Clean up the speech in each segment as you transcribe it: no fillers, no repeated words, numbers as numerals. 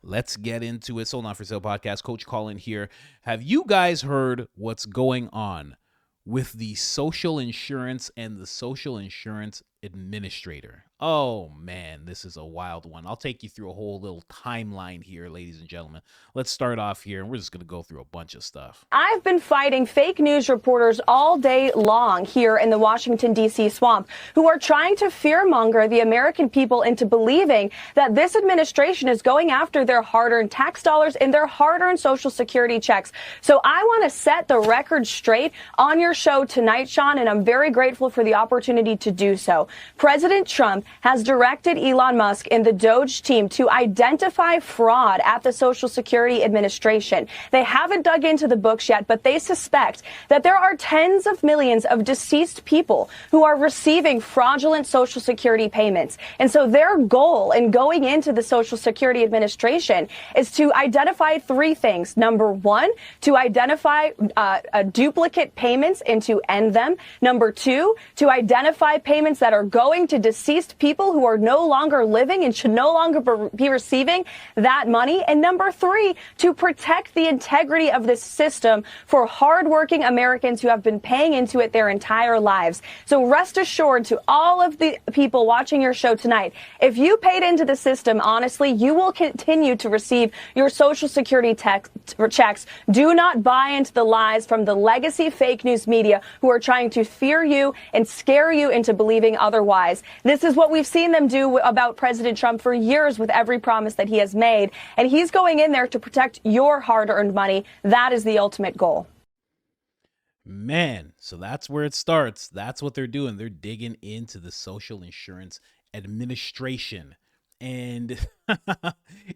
Let's get into it. Sold Not For Sale podcast. Coach Colin here. Have you guys heard what's going on with the social insurance and the social insurance administrator? Oh man, this is a wild one. I'll take you through a whole little timeline here, ladies and gentlemen. Let's start off here, and we're just going to go through a bunch of stuff. I've been fighting fake news reporters all day long here in the Washington, D.C. swamp who are trying to fearmonger the American people into believing that this administration is going after their hard-earned tax dollars and their hard-earned Social Security checks. So I want to set the record straight on your show tonight, Sean, and I'm very grateful for the opportunity to do so. President Trump has directed Elon Musk and the DOGE team to identify fraud at the Social Security Administration. They haven't dug into the books yet, but they suspect that there are tens of millions of deceased people who are receiving fraudulent Social Security payments. And so their goal in going into the Social Security Administration is to identify three things. Number one, to identify duplicate payments and to end them. Number two, to identify payments that are going to deceased people who are no longer living and should no longer be receiving that money. And number three, to protect the integrity of this system for hardworking Americans who have been paying into it their entire lives. So rest assured to all of the people watching your show tonight, if you paid into the system, honestly, you will continue to receive your Social Security checks. Do not buy into the lies from the legacy fake news media who are trying to fear you and scare you into believing otherwise. This is what we've seen them do about President Trump for years with every promise that he has made. And he's going in there to protect your hard-earned money. That is the ultimate goal. Man, so that's where it starts. That's what they're doing. They're digging into the Social Insurance Administration. And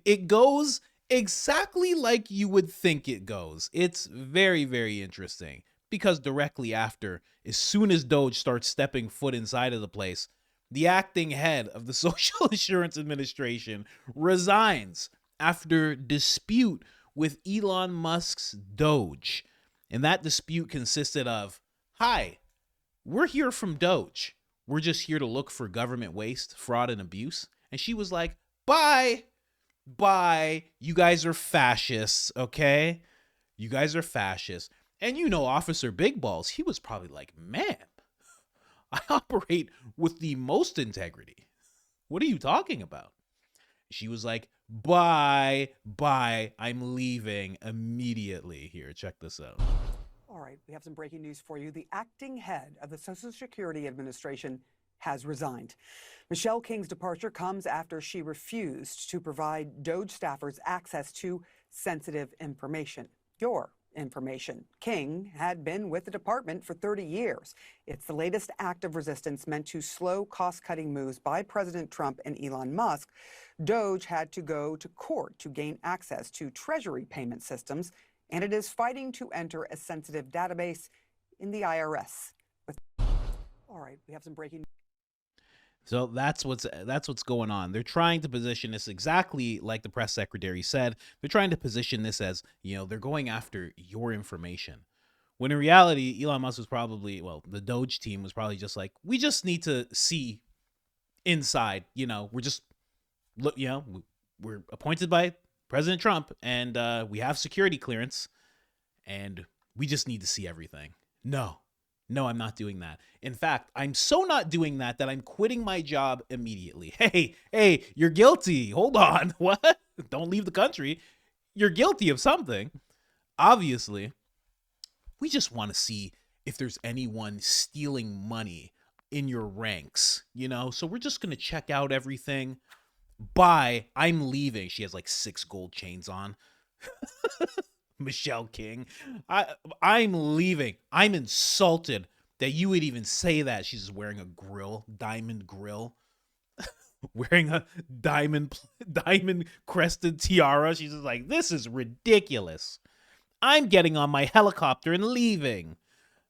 it goes exactly like you would think it goes. It's very, very interesting because directly after, as soon as DOGE starts stepping foot inside of the place, the acting head of the Social Insurance Administration resigns after dispute with Elon Musk's DOGE. And that dispute consisted of, hi, we're here from DOGE. We're just here to look for government waste, fraud, and abuse. And she was like, bye. You guys are fascists, okay? You guys are fascists. And you know, Officer Big Balls, he was probably like, man, I operate with the most integrity. What are you talking about? She was like, bye, I'm leaving immediately. Here, check this out. All right, we have some breaking news for you. The acting head of the Social Security Administration has resigned. Michelle King's departure comes after she refused to provide DOGE staffers access to sensitive information. Your information. King had been with the department for 30 years. It's the latest act of resistance meant to slow cost-cutting moves by President Trump and Elon Musk. DOGE had to go to court to gain access to Treasury payment systems, and it is fighting to enter a sensitive database in the IRS. All right, we have some breaking. So that's what's going on. They're trying to position this exactly like the press secretary said. They're trying to position this as, you know, they're going after your information. When in reality, Elon Musk was probably, well, the DOGE team was probably just like, we just need to see inside, you know, we're appointed by President Trump and we have security clearance and we just need to see everything. No, I'm not doing that. In fact, I'm so not doing that I'm quitting my job immediately. Hey, you're guilty. Hold on. What? Don't leave the country. You're guilty of something. Obviously, we just want to see if there's anyone stealing money in your ranks, you know? So we're just going to check out everything. Bye. I'm leaving. She has like 6 gold chains on. Michelle King. I'm leaving. I'm insulted that you would even say that. She's just wearing a diamond grill, wearing a diamond crested tiara. She's just like, this is ridiculous. I'm getting on my helicopter and leaving.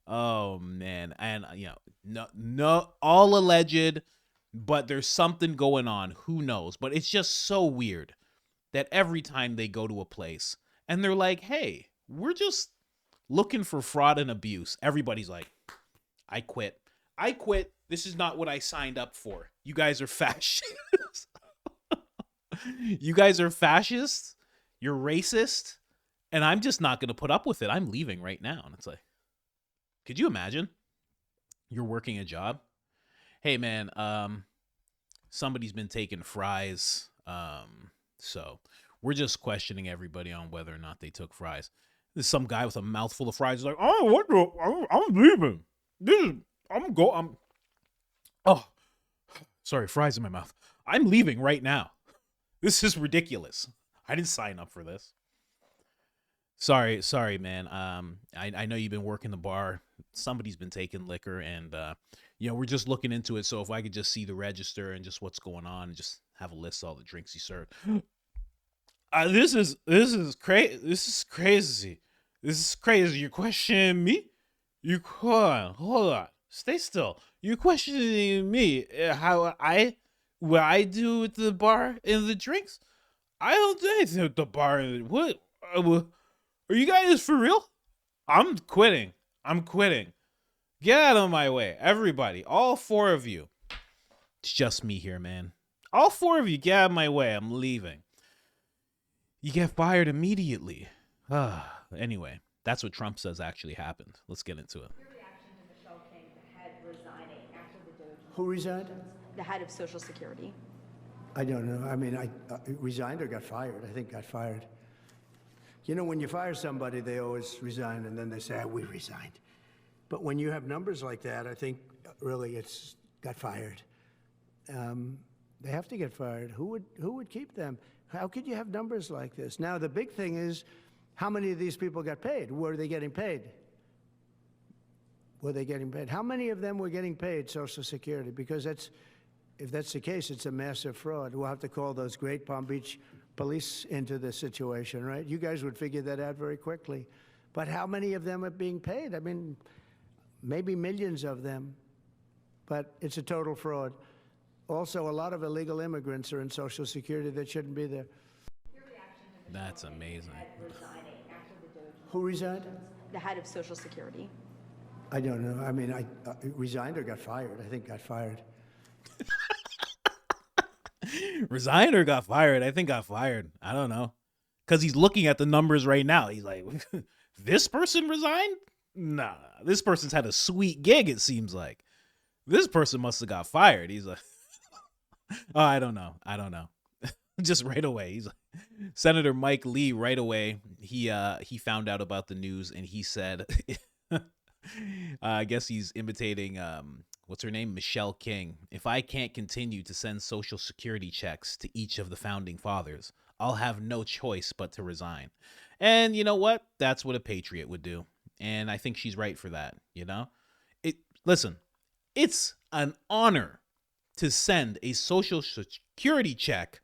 Oh man. And you know, no, all alleged, but there's something going on. Who knows? But it's just so weird that every time they go to a place and they're like, hey, we're just looking for fraud and abuse, everybody's like, I quit. This is not what I signed up for. You guys are fascists. You guys are fascists. You're racist. And I'm just not going to put up with it. I'm leaving right now. And it's like, could you imagine? You're working a job. Hey, man, somebody's been taking fries. So we're just questioning everybody on whether or not they took fries. There's some guy with a mouthful of fries like, oh, what the? I'm leaving. Oh, sorry, fries in my mouth. I'm leaving right now. This is ridiculous. I didn't sign up for this. Sorry, man. I know you've been working the bar. Somebody's been taking liquor, and we're just looking into it. So if I could just see the register and just what's going on, and just have a list of all the drinks he served. This is crazy. This is crazy. This is crazy. You're questioning me? Hold on. Stay still. You're questioning me what I do with the bar and the drinks? I don't do anything with the bar. What? Are you guys for real? I'm quitting. Get out of my way. Everybody. All four of you. It's just me here, man. All four of you, get out of my way. I'm leaving. You get fired immediately. Anyway, that's what Trump says actually happened. Let's get into it. Your reaction to Michelle King, the head, resigning after the DOGE? Who resigned? The head of Social Security. I don't know. I mean, I resigned or got fired. I think got fired. You know, when you fire somebody, they always resign, and then they say, we resigned. But when you have numbers like that, I think really it's got fired. They have to get fired. Who would keep them? How could you have numbers like this? Now, the big thing is, how many of these people got paid? Were they getting paid? Were they getting paid? How many of them were getting paid Social Security? Because if that's the case, it's a massive fraud. We'll have to call those great Palm Beach police into this situation, right? You guys would figure that out very quickly. But how many of them are being paid? I mean, maybe millions of them, but it's a total fraud. Also, a lot of illegal immigrants are in Social Security that shouldn't be there. Your reaction to That's amazing. Head resigning after the DOGE? Who resigned? The head of Social Security. I don't know. I mean, I resigned or got fired. I think got fired. Resigned or got fired? I think got fired. I don't know. Because he's looking at the numbers right now. He's like, this person resigned? Nah, this person's had a sweet gig, it seems like. This person must have got fired. He's like, oh, I don't know. Just right away. He's like, Senator Mike Lee right away. He found out about the news and he said, I guess he's imitating what's her name? Michelle King. If I can't continue to send Social Security checks to each of the founding fathers, I'll have no choice but to resign. And you know what? That's what a patriot would do. And I think she's right for that, you know? Listen, it's an honor to send a Social Security check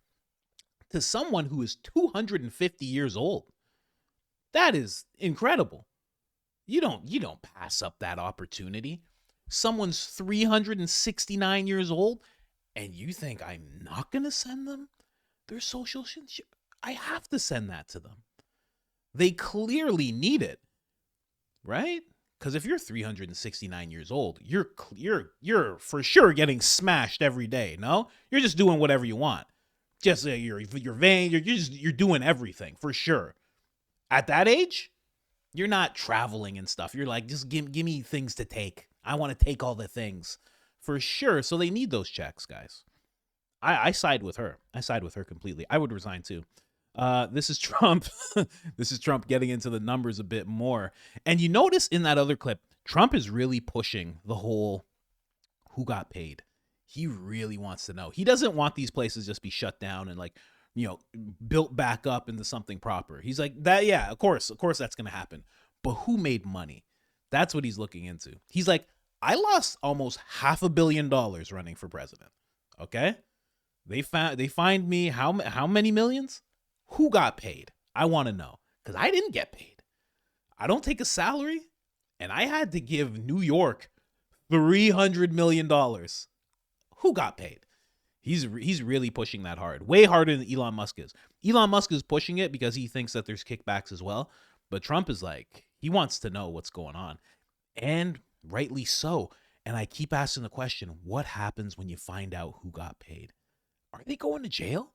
to someone who is 250 years old. That is incredible. You don't pass up that opportunity. Someone's 369 years old and you think I'm not going to send them their Social Security? I have to send that to them. They clearly need it, right? Because if you're 369 years old, you're for sure getting smashed every day. No, you're just doing whatever you want. Just you're vain. You're doing everything for sure. At that age, you're not traveling and stuff. You're like, just give me things to take. I want to take all the things for sure. So they need those checks, guys. I side with her. I side with her completely. I would resign too. This is Trump. This is Trump getting into the numbers a bit more. And you notice in that other clip, Trump is really pushing the whole who got paid. He really wants to know. He doesn't want these places just be shut down and built back up into something proper. He's like, that, yeah, of course that's going to happen. But who made money? That's what he's looking into. He's like, I lost almost $500 million running for president. Okay? They fined me how many millions? Who got paid? I want to know, because I didn't get paid. I don't take a salary, and I had to give New York $300 million. Who got paid? He's really pushing that hard, way harder than Elon Musk is. Elon Musk is pushing it because he thinks that there's kickbacks as well, but Trump is like, he wants to know what's going on, and rightly so. And I keep asking the question, what happens when you find out who got paid? Are they going to jail?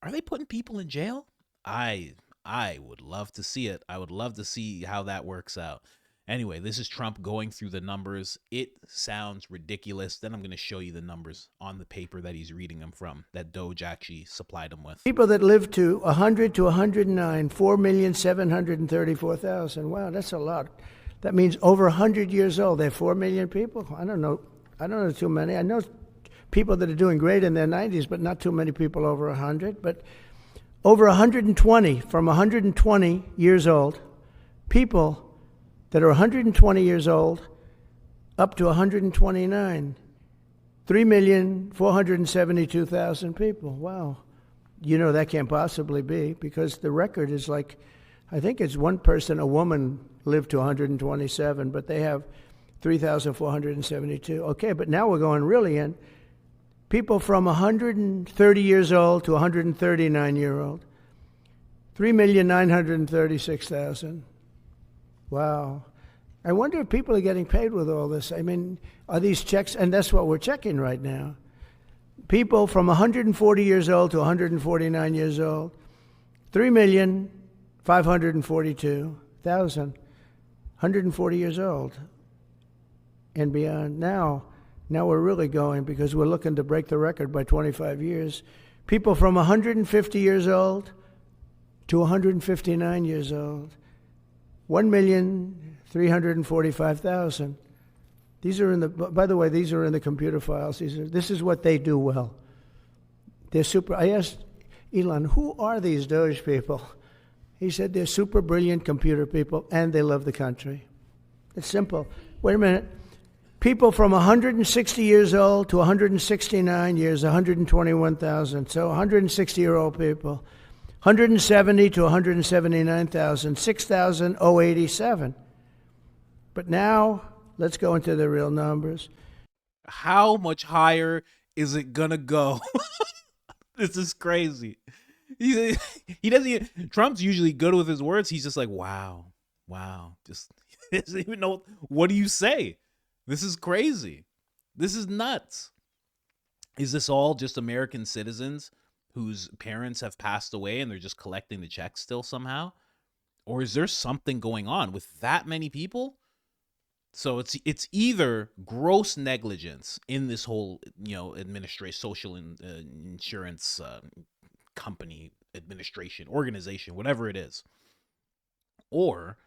Are they putting people in jail? I I would love to see it. I would love to see how that works out. Anyway, this is Trump going through the numbers. It sounds ridiculous. Then I'm going to show you the numbers on the paper that he's reading them from, that DOGE actually supplied him with. People that live to 100 to 109, 4,734,000. Wow, that's a lot. That means over 100 years old. They have 4 million people. I don't know too many. I know people that are doing great in their 90s, but not too many people over 100. But over 120, from 120 years old, people that are 120 years old up to 129. 3,472,000 people. Wow. You know, that can't possibly be, because the record is like, I think it's one person, a woman, lived to 127, but they have 3,472. Okay, but now we're going really in. People from 130 years old to 139-year-old. 3,936,000. Wow. I wonder if people are getting paid with all this. I mean, are these checks? And that's what we're checking right now. People from 140 years old to 149 years old, 3,542,000, 140 years old and beyond. Now we're really going, because we're looking to break the record by 25 years. People from 150 years old to 159 years old, 1,345,000. These are in the, by the way, these are in the computer files. This is what they do well. They're super. I asked Elon, who are these DOGE people? He said they're super brilliant computer people and they love the country. It's simple. Wait a minute. People from 160 years old to 169 years, 121,000. So 160-year-old people. 170 to 179,000, 6,087. But now, let's go into the real numbers. How much higher is it gonna go? This is crazy. He doesn't. Trump's usually good with his words. He's just like, wow. Just he doesn't even know, what do you say? This is crazy. This is nuts. Is this all just American citizens whose parents have passed away and they're just collecting the checks still somehow? Or is there something going on with that many people? So it's either gross negligence in this whole, administration, social insurance company, administration, organization, whatever it is, or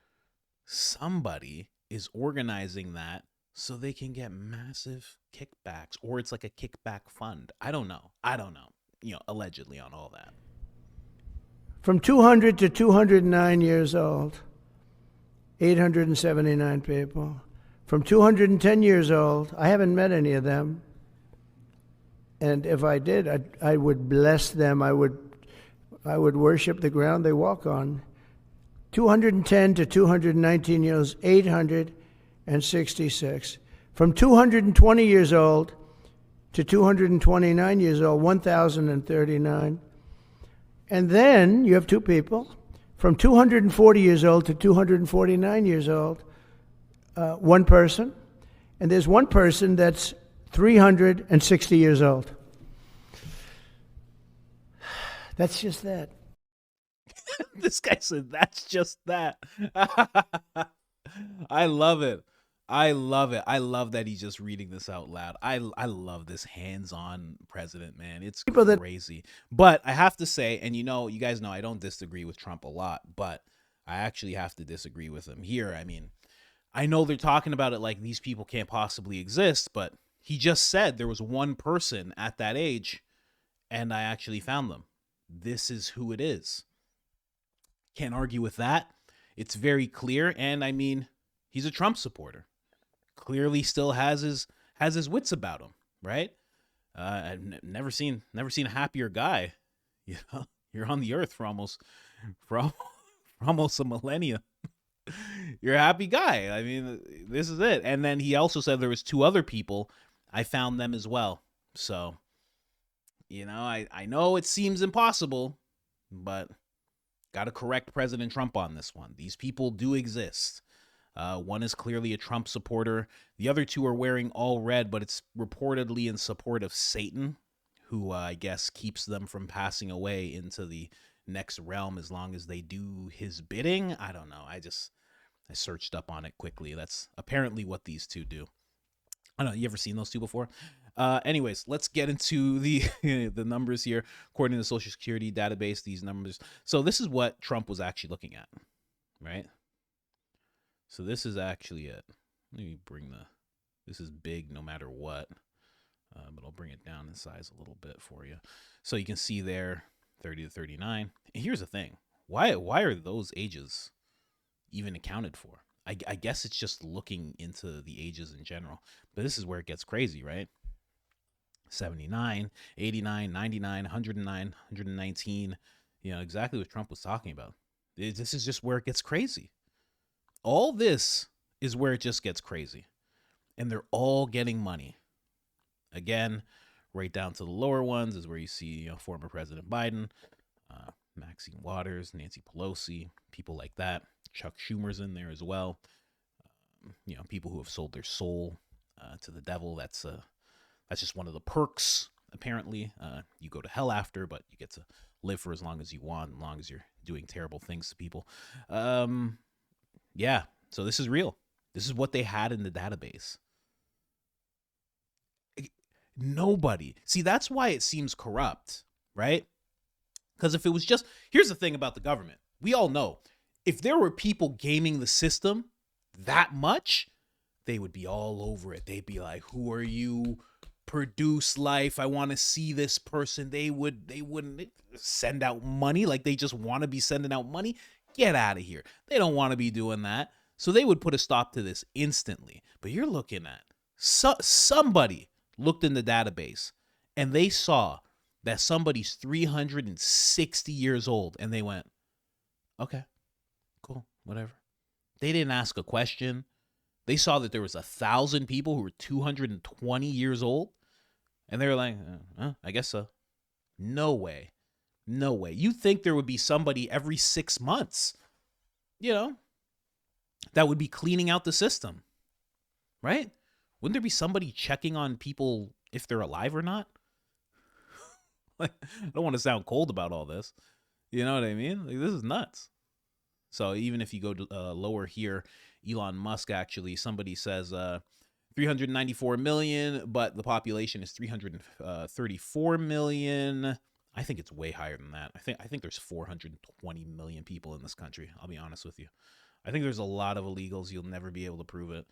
somebody is organizing that so they can get massive kickbacks, or it's like a kickback fund. I don't know. Allegedly on all that. From 200 to 209 years old, 879 people. From 210 years old, I haven't met any of them. And if I did, I would bless them. I would worship the ground they walk on. 210 to 219 years, 866. From 220 years old to 229 years old, 1,039. And then you have two people from 240 years old to 249 years old, one person. And there's one person that's 360 years old. That's just that. This guy said, that's just that. I love it. I love that he's just reading this out loud. I love this hands-on president, man. It's crazy. But I have to say, and you guys know I don't disagree with Trump a lot, but I actually have to disagree with him here. I mean, I know they're talking about it like these people can't possibly exist, but he just said there was one person at that age, and I actually found them. This is who it is. Can't argue with that. It's very clear, and I mean, he's a Trump supporter. Clearly still has his wits about him, right? I've never seen a happier guy. You're on the earth for almost a millennia. You're a happy guy. I mean, this is it. And then he also said there was two other people. I found them as well. So, I know it seems impossible, but got to correct President Trump on this one. These people do exist. One is clearly a Trump supporter. The other two are wearing all red, but it's reportedly in support of Satan, who I guess keeps them from passing away into the next realm as long as they do his bidding. I don't know. I searched up on it quickly. That's apparently what these two do. I don't know. You ever seen those two before? Anyways, let's get into the the numbers here. According to the Social Security database, these numbers. So this is what Trump was actually looking at, right? So this is actually it. Let me bring this is big no matter what, but I'll bring it down in size a little bit for you. So you can see there 30 to 39. And here's the thing. Why are those ages even accounted for? I guess it's just looking into the ages in general. But this is where it gets crazy, right? 79, 89, 99, 109, 119. You know, exactly what Trump was talking about. This is just where it gets crazy. All this is where it just gets crazy. And they're all getting money. Again, right down to the lower ones is where you see, former President Biden, Maxine Waters, Nancy Pelosi, people like that. Chuck Schumer's in there as well. People who have sold their soul to the devil. That's just one of the perks. Apparently, you go to hell after, but you get to live for as long as you want, as long as you're doing terrible things to people. Yeah. So this is real. This is what they had in the database. Nobody. See, that's why it seems corrupt, right? Because if it was just, here's the thing about the government. We all know if there were people gaming the system that much, they would be all over it. They'd be like, who are you? Produce life. I want to see this person. They wouldn't send out money like they just want to be sending out money. Get out of here. They don't want to be doing that. So they would put a stop to this instantly. But you're looking at somebody looked in the database and they saw that somebody's 360 years old and they went, okay, cool, whatever. They didn't ask a question. They saw that there was 1,000 people who were 220 years old and they were like, I guess so. No way. No way. You think there would be somebody every 6 months, that would be cleaning out the system, right? Wouldn't there be somebody checking on people if they're alive or not? Like, I don't want to sound cold about all this. You know what I mean? Like, this is nuts. So even if you go to lower here, Elon Musk, actually, somebody says 394 million, but the population is 334 million. I think it's way higher than that. I think there's 420 million people in this country. I'll be honest with you. I think there's a lot of illegals. You'll never be able to prove it.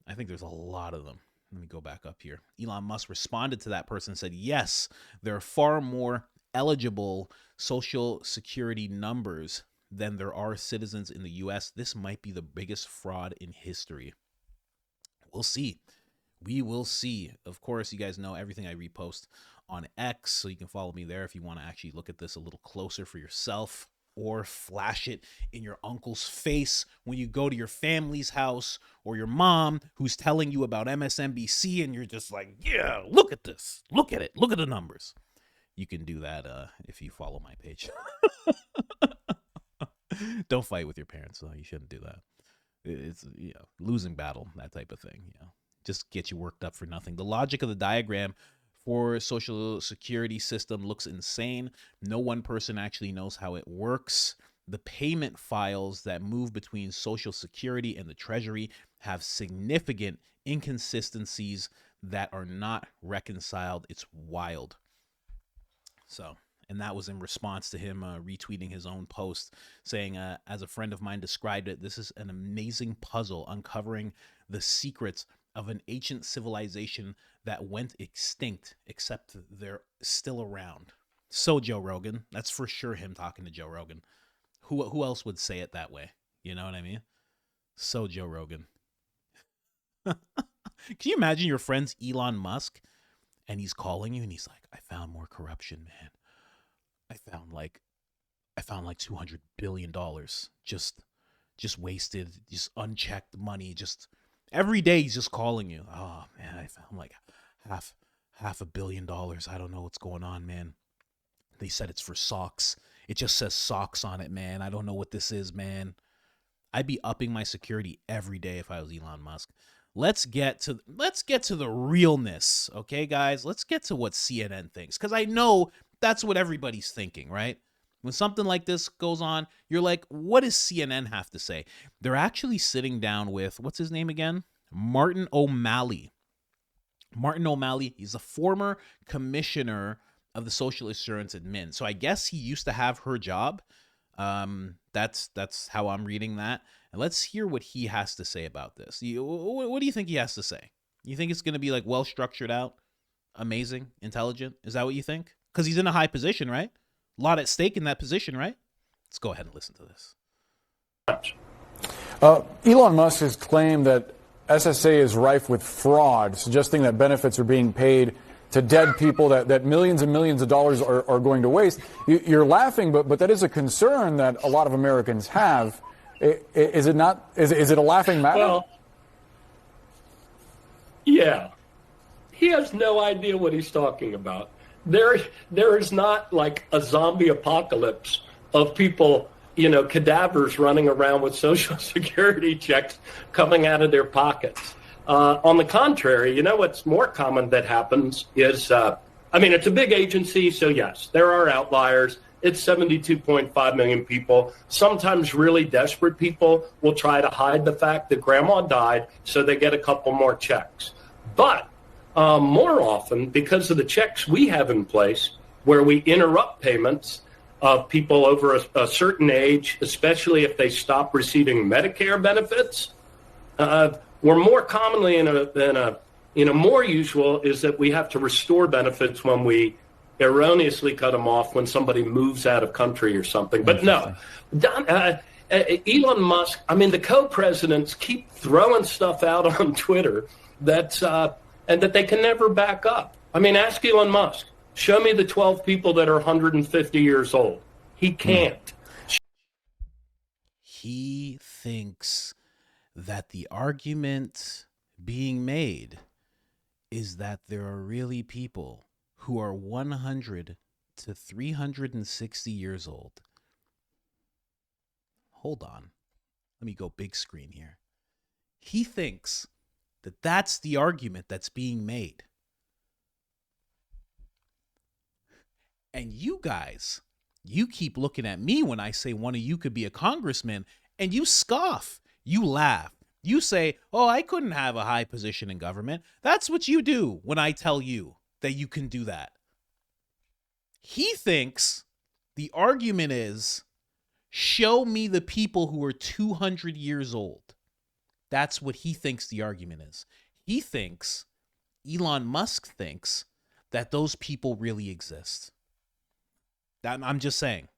I think there's a lot of them. Let me go back up here. Elon Musk responded to that person and said, yes, there are far more eligible Social Security numbers than there are citizens in the U.S. This might be the biggest fraud in history. We'll see. We will see. Of course, you guys know everything I repost on X, so you can follow me there if you want to actually look at this a little closer for yourself, or flash it in your uncle's face when you go to your family's house, or your mom who's telling you about MSNBC and you're just like, yeah, look at this. Look at it. Look at the numbers. You can do that if you follow my page. Don't fight with your parents, though. You shouldn't do that. It's, losing battle, that type of thing. Just get you worked up for nothing. The logic of the diagram for Social Security system looks insane. No one person actually knows how it works. The payment files that move between Social Security and the Treasury have significant inconsistencies that are not reconciled. It's wild. So, and that was in response to him retweeting his own post saying, as a friend of mine described it, this is an amazing puzzle uncovering the secrets of an ancient civilization that went extinct, except they're still around. So Joe Rogan, that's for sure him talking to Joe Rogan. Who else would say it that way? You know what I mean? So Joe Rogan. Can you imagine your friend's Elon Musk and he's calling you and he's like, I found more corruption, man. I found like $200 billion just wasted, just unchecked money, just every day he's just calling you. Oh man, I found like half $1 billion. I don't know what's going on, man. They said it's for socks. It just says socks on it, man. I don't know what this is, man. I'd be upping my security every day if I was Elon Musk. let's get to the realness, okay, guys? Let's get to what CNN thinks, because I know that's what everybody's thinking, right? When something like this goes on, you're like, what does CNN have to say? They're actually sitting down with, what's his name again? Martin O'Malley. Martin O'Malley, he's a former commissioner of the Social Assurance Admin. So I guess he used to have her job. That's how I'm reading that. And let's hear what he has to say about this. What do you think he has to say? You think it's going to be like well structured out, amazing, intelligent? Is that what you think? Because he's in a high position, right? A lot at stake in that position, right? Let's go ahead and listen to this. Elon Musk has claimed that SSA is rife with fraud, suggesting that benefits are being paid to dead people, that millions and millions of dollars are going to waste. You're laughing, but that is a concern that a lot of Americans have. Is it not? Is it a laughing matter? Well, yeah. He has no idea what he's talking about. There is not like a zombie apocalypse of people, cadavers running around with Social Security checks coming out of their pockets. On the contrary, what's more common that happens is, it's a big agency, so yes, there are outliers. It's 72.5 million people. Sometimes really desperate people will try to hide the fact that grandma died so they get a couple more checks. But more often, because of the checks we have in place, where we interrupt payments of people over a certain age, especially if they stop receiving Medicare benefits, we're more commonly more usual is that we have to restore benefits when we erroneously cut them off when somebody moves out of country or something. But no, Elon Musk, the co-presidents keep throwing stuff out on Twitter and that they can never back up. Ask Elon Musk. Show me the 12 people that are 150 years old. He can't. He thinks that the argument being made is that there are really people who are 100 to 360 years old. Hold on. Let me go big screen here. He thinks that that's the argument that's being made. And you guys, you keep looking at me when I say one of you could be a congressman, and you scoff, you laugh. You say, oh, I couldn't have a high position in government. That's what you do when I tell you that you can do that. He thinks the argument is, show me the people who are 200 years old. That's what he thinks the argument is. He thinks, Elon Musk thinks, that those people really exist. I'm just saying.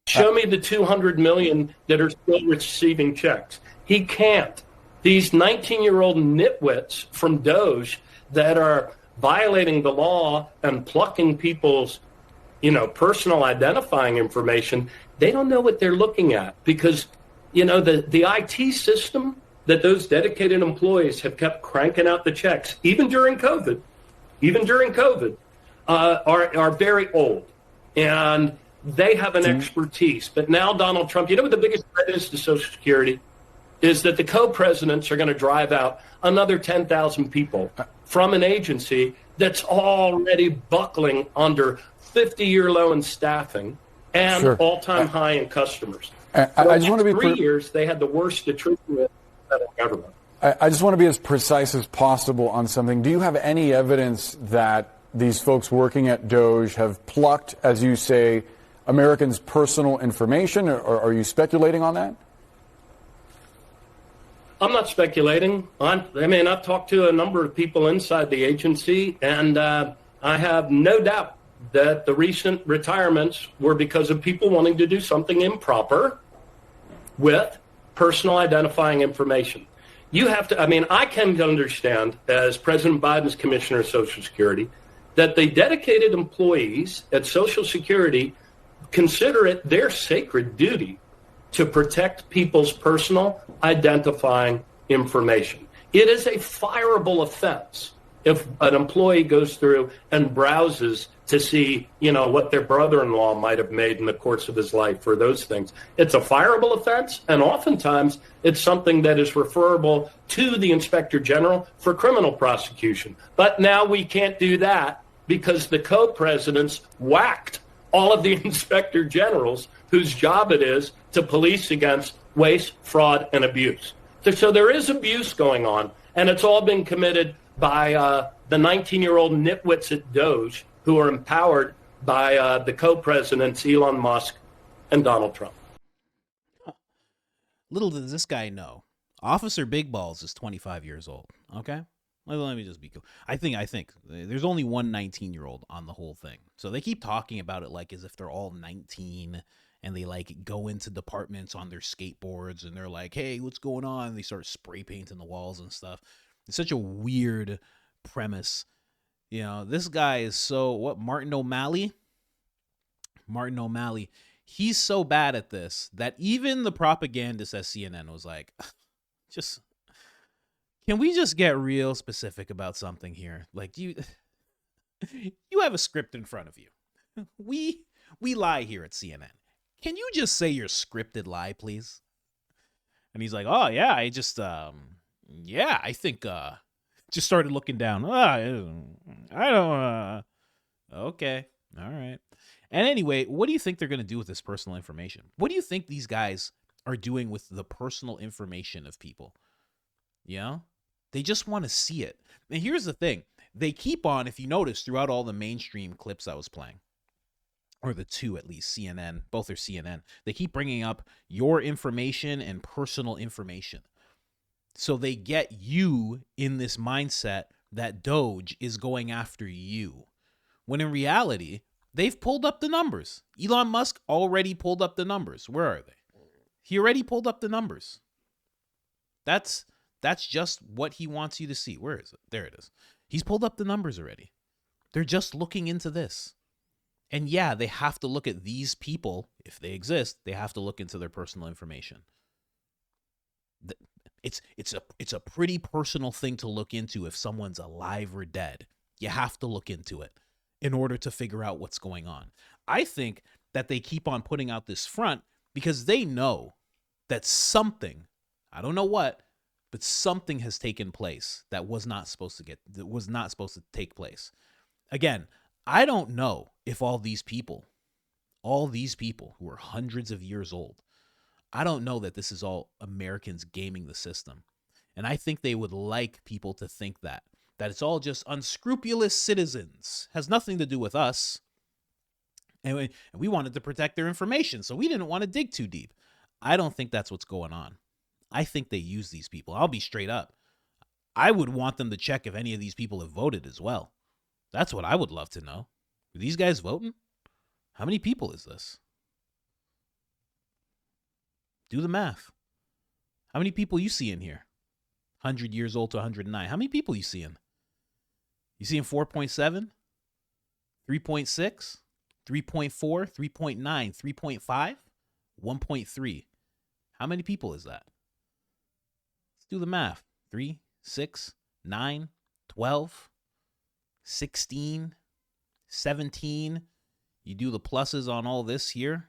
Show me the 200 million that are still receiving checks. He can't. These 19-year-old nitwits from DOGE that are violating the law and plucking people's, personal identifying information, they don't know what they're looking at because, the IT system that those dedicated employees have kept cranking out the checks, even during COVID, are very old. And they have an expertise. But now Donald Trump, what the biggest threat is to Social Security? Is that the co-presidents are going to drive out another 10,000 people from an agency that's already buckling under 50-year low in staffing and all-time high in customers. I just want to be 3 years, they had the worst attrition in the federal government. I just want to be as precise as possible on something. Do you have any evidence that these folks working at DOGE have plucked, as you say, Americans' personal information, or are you speculating on that? I'm not speculating. I've talked to a number of people inside the agency, and I have no doubt that the recent retirements were because of people wanting to do something improper with personal identifying information. You have to, I can understand, as President Biden's Commissioner of Social Security, that the dedicated employees at Social Security consider it their sacred duty to protect people's personal identifying information. It is a fireable offense if an employee goes through and browses to see, what their brother-in-law might have made in the course of his life or those things. It's a fireable offense, and oftentimes it's something that is referable to the inspector general for criminal prosecution. But now we can't do that because the co-presidents whacked all of the inspector generals whose job it is to police against waste, fraud, and abuse. So there is abuse going on, and it's all been committed by the 19-year-old nitwits at DOGE who are empowered by the co-presidents Elon Musk and Donald Trump. Little does this guy know, Officer Big Balls is 25 years old, okay? Let me just be cool. I think there's only one 19-year-old on the whole thing. So they keep talking about it like as if they're all 19 and they like go into departments on their skateboards and they're like, hey, what's going on? And they start spray painting the walls and stuff. It's such a weird premise. This guy is so, Martin O'Malley, he's so bad at this that even the propagandist at CNN was like, can we just get real specific about something here? Like, you have a script in front of you. We lie here at CNN. Can you just say your scripted lie, please? And he's like, oh, yeah, I just, I think, just started looking down. I don't, okay, all right. And anyway, what do you think they're going to do with this personal information? What do you think these guys are doing with the personal information of people? They just want to see it. And here's the thing. They keep on, if you notice, throughout all the mainstream clips I was playing, or the two at least, CNN, both are CNN, they keep bringing up your information and personal information. So they get you in this mindset that DOGE is going after you. When in reality, they've pulled up the numbers. Elon Musk already pulled up the numbers. Where are they? He already pulled up the numbers. That's just what he wants you to see. Where is it? There it is. He's pulled up the numbers already. They're just looking into this. And yeah, they have to look at these people. If they exist, they have to look into their personal information. It's a pretty personal thing to look into if someone's alive or dead. You have to look into it in order to figure out what's going on. I think that they keep on putting out this front because they know that something, I don't know what, but something has taken place that was not supposed to take place. Again, I don't know if all these people who are hundreds of years old, I don't know that this is all Americans gaming the system. And I think they would like people to think that it's all just unscrupulous citizens. Has nothing to do with us. And we wanted to protect their information, so we didn't want to dig too deep. I don't think that's what's going on. I think they use these people. I'll be straight up. I would want them to check if any of these people have voted as well. That's what I would love to know. Are these guys voting? How many people is this? Do the math. How many people you see in here? 100 years old to 109. How many people you seeing? You seeing 4.7? 3.6? 3.4? 3.9? 3.5? 1.3? How many people is that? Let's do the math. 3, 6, 9, 12, 16, 17. You do the pluses on all this here.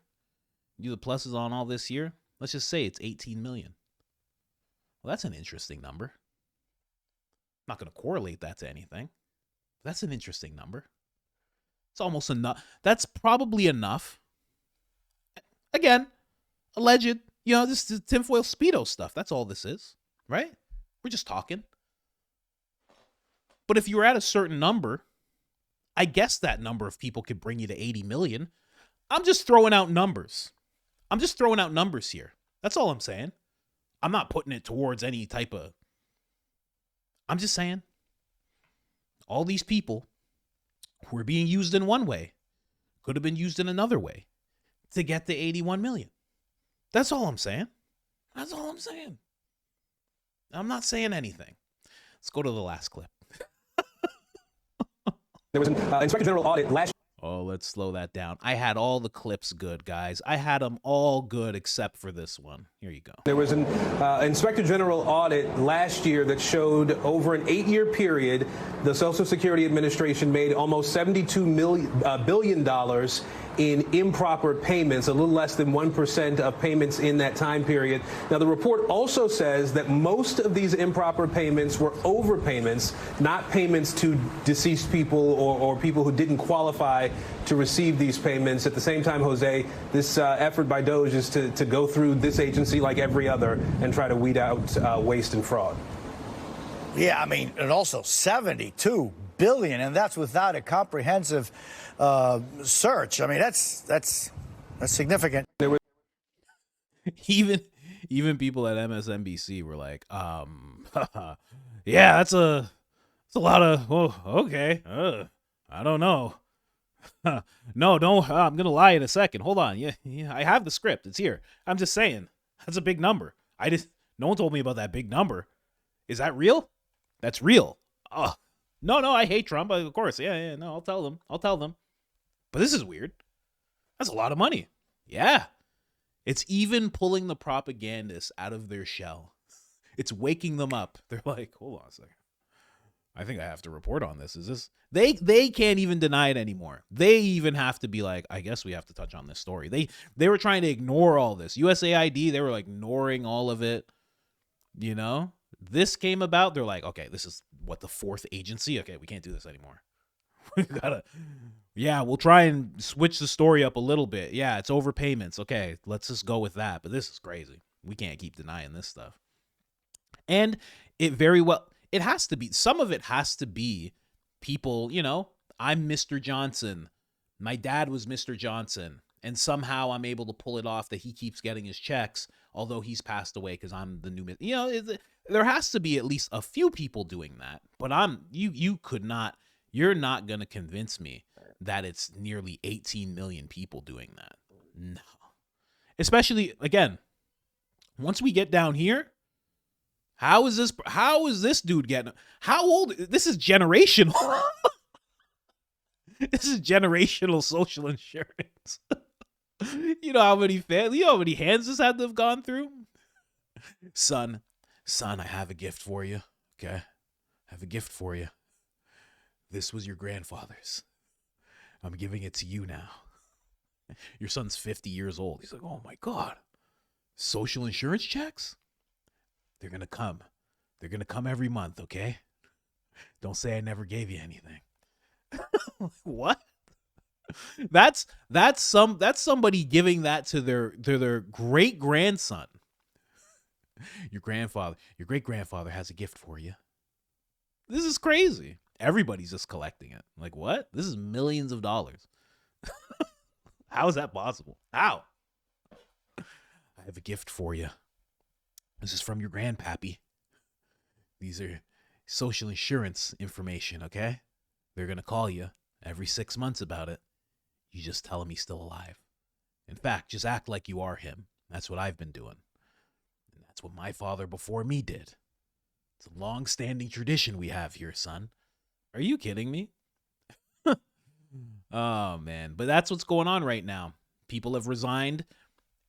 Let's just say it's 18 million. Well, that's an interesting number. I'm not going to correlate that to anything. That's an interesting number. It's almost enough. That's probably enough. Again, alleged. This is tinfoil Speedo stuff. That's all this is, right? We're just talking. But if you were at a certain number, I guess that number of people could bring you to 80 million. I'm just throwing out numbers. Here. That's all I'm saying. I'm not putting it towards any type of... I'm just saying, all these people who are being used in one way could have been used in another way to get to 81 million. That's all I'm saying. I'm not saying anything. Let's go to the last clip. There was an Inspector General audit last. Oh, let's slow that down. I had all the clips good, guys. I had them all good except for this one. Here you go. There was an Inspector General audit last year that showed over an 8-year period, the Social Security Administration made almost $72 billion in improper payments, a little less than 1% of payments in that time period. Now, the report also says that most of these improper payments were overpayments, not payments to deceased people or people who didn't qualify to receive these payments. At the same time, Jose, this effort by DOGE is to go through this agency like every other and try to weed out waste and fraud. Yeah, I mean, and also 72 billion, and that's without a comprehensive search. I mean, that's significant. Even people at MSNBC were like, yeah, that's a lot of. Oh, okay, I don't know. No, don't. I'm gonna lie in a second. Hold on. Yeah, I have the script. It's here. I'm just saying that's a big number. No one told me about that big number. Is that real? That's real. Oh, no, I hate Trump. Of course. Yeah. No, I'll tell them. But this is weird. That's a lot of money. Yeah. It's even pulling the propagandists out of their shell. It's waking them up. They're like, hold on a second. I think I have to report on this. Is this? They can't even deny it anymore. They even have to be like, I guess we have to touch on this story. They were trying to ignore all this. USAID, they were like ignoring all of it. You know? This came about. They're like, okay, this is what, the fourth agency? Okay, we can't do this anymore. We gotta, yeah, we'll try and switch the story up a little bit. Yeah, it's overpayments. Okay, let's just go with that. But this is crazy. We can't keep denying this stuff. And it has to be, some of it has to be people, I'm Mr. Johnson. My dad was Mr. Johnson. And somehow I'm able to pull it off that he keeps getting his checks, although he's passed away because I'm the new, there has to be at least a few people doing that. But you're not going to convince me that it's nearly 18 million people doing that. No. Especially, again, once we get down here, how is this dude getting, how old, this is generational. This is generational social insurance. You know how many hands this had to have gone through? Son, I have a gift for you. Okay? I have a gift for you. This was your grandfather's. I'm giving it to you now. Your son's 50 years old. He's like, oh my God. Social insurance checks? They're going to come. They're going to come every month, okay? Don't say I never gave you anything. What? That's somebody giving that to their great grandson. Your great grandfather has a gift for you. This is crazy. Everybody's just collecting it. Like, what? This is millions of dollars. How is that possible? How? I have a gift for you. This is from your grandpappy. These are social insurance information, okay? They're going to call you every 6 months about it. You just tell him he's still alive. In fact, just act like you are him. That's what I've been doing. And that's what my father before me did. It's a long-standing tradition we have here, son. Are you kidding me? Oh, man. But that's what's going on right now. People have resigned.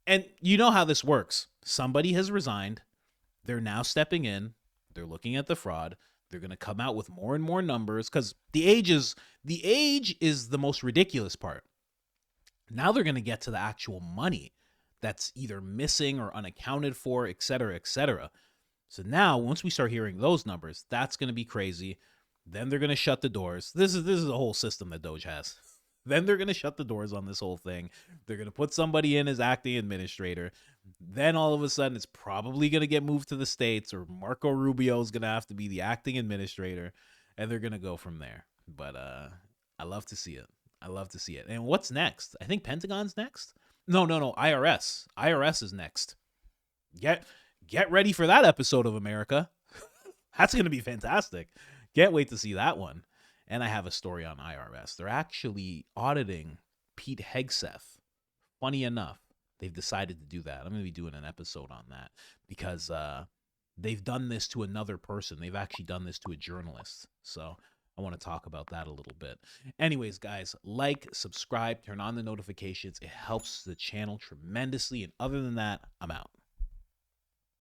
And you know how this works. Somebody has resigned. They're now stepping in. They're looking at the fraud. They're going to come out with more and more numbers because the age is the most ridiculous part. Now they're going to get to the actual money that's either missing or unaccounted for, et cetera, et cetera. So now once we start hearing those numbers, that's going to be crazy. Then they're going to shut the doors. This is a whole system that DOGE has. Then they're going to shut the doors on this whole thing. They're going to put somebody in as acting administrator. Then all of a sudden it's probably going to get moved to the States, or Marco Rubio is going to have to be the acting administrator, and they're going to go from there. But I love to see it. I love to see it. And what's next? I think Pentagon's next. No. IRS. IRS is next. Get ready for that episode of America. That's going to be fantastic. Can't wait to see that one. And I have a story on IRS. They're actually auditing Pete Hegseth. Funny enough, they've decided to do that. I'm going to be doing an episode on that because they've done this to another person. They've actually done this to a journalist. So I want to talk about that a little bit. Anyways, guys, like, subscribe, turn on the notifications. It helps the channel tremendously. And other than that, I'm out.